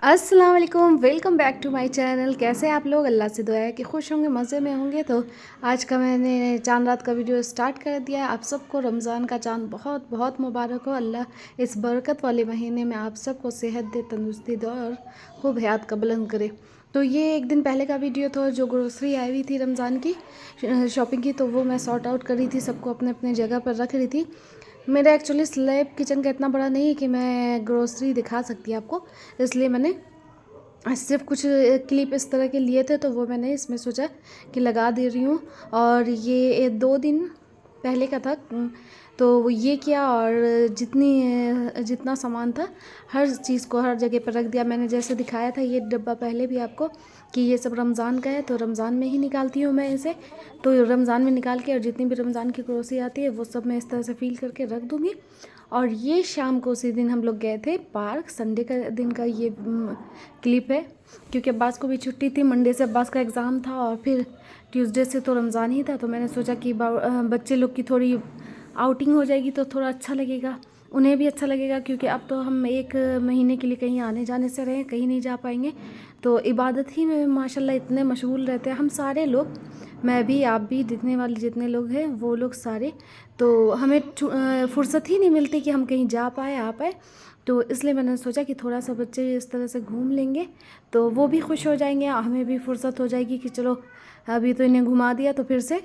अस्सलाम वालेकुम, welcome back to my channel. कैसे हैं आप लोग? अल्लाह से दुआ है कि खुश होंगे, मज़े में होंगे। तो आज का मैंने चांद रात का वीडियो स्टार्ट कर दिया है। आप सबको रमज़ान का चांद बहुत बहुत मुबारक हो। अल्लाह इस बरकत वाले महीने में आप सबको सेहत दे, तंदुरुस्ती दे और खूब हयात का बुलंद करे। तो ये एक दिन पहले का वीडियो था, जो ग्रोसरी आई हुई थी रमज़ान की शॉपिंग की, तो वो मैं सॉर्ट आउट कर रही थी, सबको अपने अपने जगह पर रख रही थी। मेरा एक्चुअली स्लैब किचन का इतना बड़ा नहीं है कि मैं ग्रोसरी दिखा सकती आपको, इसलिए मैंने सिर्फ कुछ क्लिप इस तरह के लिए थे, तो वो मैंने इसमें सोचा कि लगा दे रही हूँ। और ये 2 दिन पहले का था, तो ये किया और जितना सामान था हर चीज़ को हर जगह पर रख दिया। मैंने जैसे दिखाया था ये डब्बा पहले भी आपको कि ये सब रमज़ान का है, तो रमज़ान में ही निकालती हूँ मैं इसे। तो रमज़ान में निकाल के और जितनी भी रमज़ान की ग्रोसरी आती है वो सब मैं इस तरह से फील करके रख दूँगी। और ये शाम को उसी दिन हम लोग गए थे पार्क, संडे का दिन का ये क्लिप है, क्योंकि अब्बास को भी छुट्टी थी। मंडे से अब्बास का एग्ज़ाम था और फिर ट्यूसडे से तो रमज़ान ही था, तो मैंने सोचा कि बच्चे लोग की थोड़ी आउटिंग हो जाएगी तो थोड़ा अच्छा लगेगा, उन्हें भी अच्छा लगेगा, क्योंकि अब तो हम 1 महीने के लिए कहीं आने जाने से रहे, कहीं नहीं जा पाएंगे। तो इबादत ही में माशाल्लाह इतने मशगूल रहते हैं हम सारे लोग, मैं भी, आप भी, दिखने वाले जितने लोग हैं वो लोग सारे। तो हमें फुर्सत ही नहीं मिलती कि हम कहीं जा पाए आ पाए। तो इसलिए मैंने सोचा कि थोड़ा सा बच्चे इस तरह से घूम लेंगे तो वो भी खुश हो जाएंगे, हमें भी फुर्सत हो जाएगी कि चलो अभी तो इन्हें घुमा दिया, तो फिर से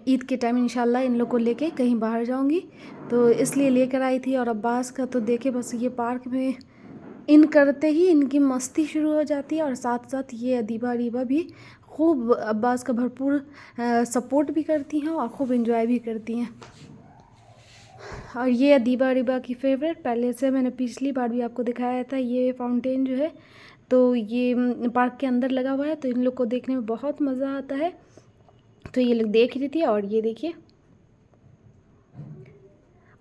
ईद के टाइम इंशाल्लाह इन लोग को लेके कहीं बाहर जाऊंगी, तो इसलिए लेकर आई थी। और अब्बास का तो देखे बस ये पार्क में इन करते ही इनकी मस्ती शुरू हो जाती है, और साथ साथ ये अदीबा अरीबा भी खूब अब्बास का भरपूर सपोर्ट भी करती हैं और खूब इंजॉय भी करती हैं। और ये अदीबा अरीबा की फेवरेट, पहले से मैंने पिछली बार भी आपको दिखाया था, ये फाउंटेन जो है तो ये पार्क के अंदर लगा हुआ है, तो इन लोग को देखने में बहुत मज़ा आता है। तो ये लोग देख रही थी। और ये देखिए,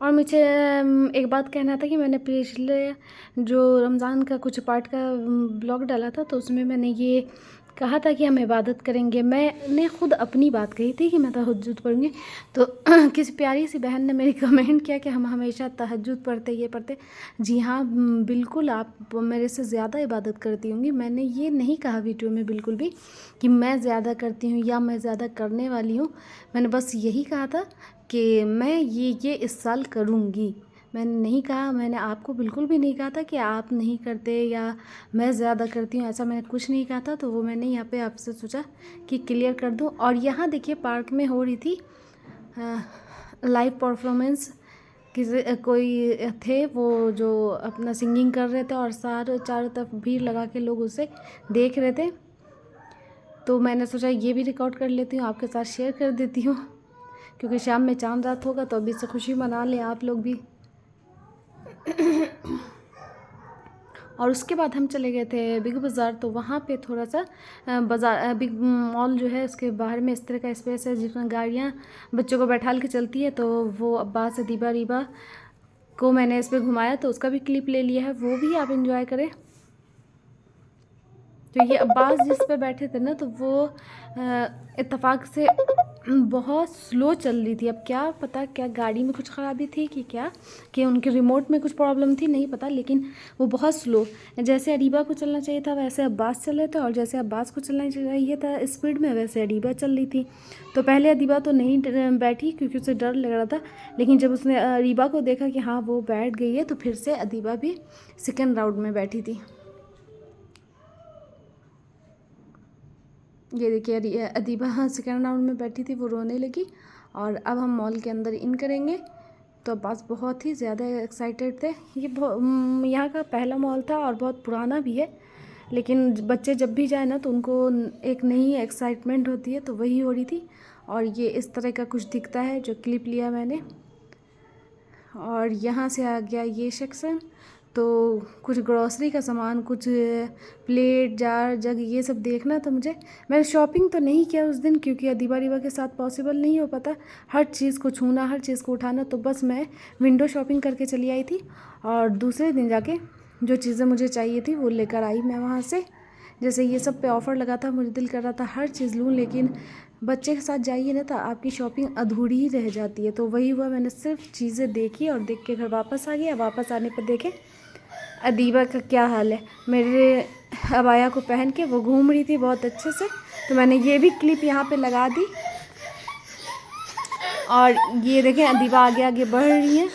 और मुझे एक बात कहना था कि मैंने पिछले जो रमज़ान का कुछ पार्ट का ब्लॉग डाला था, तो उसमें मैंने ये कहा था कि हम इबादत करेंगे। मैंने ख़ुद अपनी बात कही थी कि मैं तहज्जुद पढ़ूँगी, तो किसी प्यारी सी बहन ने मेरी कमेंट किया कि हम हमेशा तहज्जुद पढ़ते, ये पढ़ते। जी हाँ, बिल्कुल आप मेरे से ज़्यादा इबादत करती होंगी। मैंने ये नहीं कहा वीडियो में बिल्कुल भी कि मैं ज़्यादा करती हूँ या मैं ज़्यादा करने वाली हूँ। मैंने बस यही कहा था कि मैं ये इस साल करूँगी। मैंने नहीं कहा, मैंने आपको बिल्कुल भी नहीं कहा था कि आप नहीं करते या मैं ज़्यादा करती हूँ, ऐसा मैंने कुछ नहीं कहा था। तो वो मैंने यहाँ पे आपसे सोचा कि क्लियर कर दूँ। और यहाँ देखिए पार्क में हो रही थी लाइव परफॉर्मेंस, किसी कोई थे वो जो अपना सिंगिंग कर रहे थे, और चारों तरफ भीड़ लगा के लोग उसे देख रहे थे। तो मैंने सोचा ये भी रिकॉर्ड कर लेती हूँ, आपके साथ शेयर कर देती हूँ, क्योंकि शाम में चांद रात होगा तो अभी से खुशी मना लें आप लोग भी। और उसके बाद हम चले गए थे बिग बाज़ार, तो वहाँ पे थोड़ा सा बाज़ार बिग मॉल जो है उसके बाहर में इस तरह का स्पेस है जिसमें गाड़ियाँ बच्चों को बैठाल के चलती है। तो वो अब्बास अदीबा रीबा को मैंने इस पर घुमाया, तो उसका भी क्लिप ले लिया है, वो भी आप इंजॉय करें। तो ये अब्बास जिस पे बैठे थे ना, तो वो इत्तेफाक से बहुत स्लो चल रही थी। अब क्या पता क्या गाड़ी में कुछ ख़राबी थी कि क्या, कि उनके रिमोट में कुछ प्रॉब्लम थी, नहीं पता, लेकिन वो बहुत स्लो, जैसे अरीबा को चलना चाहिए था वैसे अब्बास चल रहे थे, और जैसे अब्बास को चलना चाहिए था स्पीड में वैसे अरीबा चल रही थी। तो पहले अदीबा तो नहीं बैठी क्योंकि उसे डर लग रहा था, लेकिन जब उसने अरीबा को देखा कि हाँ वो बैठ गई है, तो फिर से अदीबा भी सेकेंड राउंड में बैठी थी। ये देखिए अदीबा हाँ सेकेंड राउंड में बैठी थी, वो रोने लगी। और अब हम मॉल के अंदर इन करेंगे, तो अब्बास बहुत ही ज़्यादा एक्साइटेड थे। ये यहाँ का पहला मॉल था और बहुत पुराना भी है, लेकिन बच्चे जब भी जाए ना तो उनको एक नई एक्साइटमेंट होती है, तो वही हो रही थी। और ये इस तरह का कुछ दिखता है जो क्लिप लिया मैंने। और यहाँ से आ गया ये सेक्शन, तो कुछ ग्रॉसरी का सामान, कुछ प्लेट जार जग, ये सब देखना था मुझे। मैंने शॉपिंग तो नहीं किया उस दिन क्योंकि अदीबा रीबा के साथ पॉसिबल नहीं हो पाता हर चीज़ को छूना, हर चीज़ को उठाना, तो बस मैं विंडो शॉपिंग करके चली आई थी। और दूसरे दिन जाके जो चीज़ें मुझे चाहिए थी वो लेकर आई मैं वहाँ से। जैसे ये सब पे ऑफ़र लगा था, मुझे दिल कर रहा था हर चीज़ लूँ, लेकिन बच्चे के साथ जाइए ना तो आपकी शॉपिंग अधूरी ही रह जाती है। तो वही हुआ, मैंने सिर्फ चीज़ें देखी और देख के घर वापस आ गया। वापस आने पर देखें अदीबा का क्या हाल है। मेरे अबाया को पहन के वो घूम रही थी बहुत अच्छे से, तो मैंने ये भी क्लिप यहाँ पे लगा दी। और ये देखें अदीबा आगे आगे बढ़ रही है।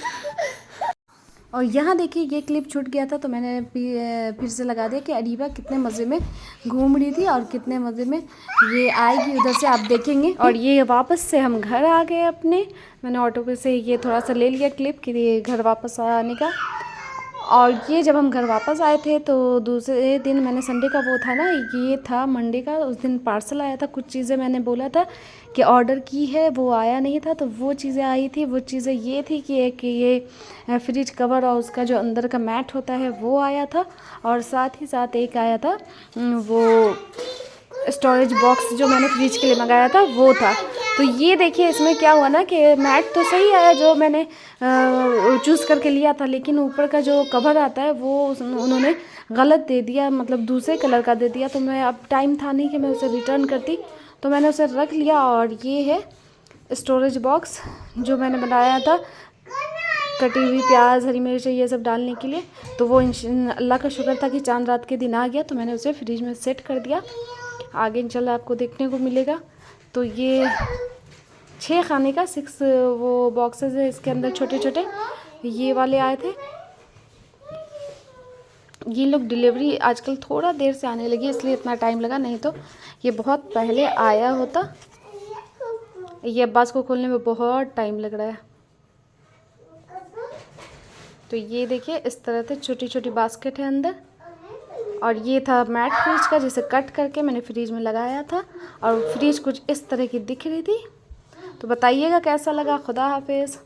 और यहाँ देखिए ये क्लिप छूट गया था, तो मैंने फिर से लगा दिया कि अदीबा कितने मज़े में घूम रही थी और कितने मज़े में ये आएगी उधर से, आप देखेंगे। और ये वापस से हम घर आ गए अपने। मैंने ऑटो पे से ये थोड़ा सा ले लिया क्लिप कि ये घर वापस आने का। और ये जब हम घर वापस आए थे तो दूसरे दिन, मैंने संडे का वो था ना, ये था मंडे का, उस दिन पार्सल आया था। कुछ चीज़ें मैंने बोला था कि ऑर्डर की है, वो आया नहीं था, तो वो चीज़ें आई थी। वो चीज़ें ये थी कि एक ये फ्रिज कवर और उसका जो अंदर का मैट होता है वो आया था, और साथ ही साथ एक आया था वो स्टोरेज बॉक्स जो मैंने फ्रिज के लिए मंगाया था वो था। तो ये देखिए इसमें क्या हुआ ना कि मैट तो सही आया जो मैंने चूज़ करके लिया था, लेकिन ऊपर का जो कवर आता है वो उन्होंने गलत दे दिया, मतलब दूसरे कलर का दे दिया। तो मैं, अब टाइम था नहीं कि मैं उसे रिटर्न करती, तो मैंने उसे रख लिया। और ये है स्टोरेज बॉक्स जो मैंने बनाया था, कटी हुई प्याज, हरी मिर्च, ये सब डालने के लिए। तो वो अल्लाह का शुक्र था कि चांद रात के दिन आ गया, तो मैंने उसे फ्रिज में सेट कर दिया। आगे इंशाल्लाह आपको देखने को मिलेगा। तो ये 6 खाने का 6 वो बॉक्सेस है, इसके अंदर छोटे छोटे ये वाले आए थे। ये लोग डिलीवरी आजकल थोड़ा देर से आने लगी, इसलिए इतना टाइम लगा, नहीं तो ये बहुत पहले आया होता। ये अब्बास को खोलने में बहुत टाइम लग रहा है। तो ये देखिए इस तरह से छोटी छोटी बास्केट है अंदर। और ये था मैट फ्रिज का, जिसे कट करके मैंने फ्रिज में लगाया था। और फ्रिज कुछ इस तरह की दिख रही थी। तो बताइएगा कैसा लगा। खुदा हाफिज़।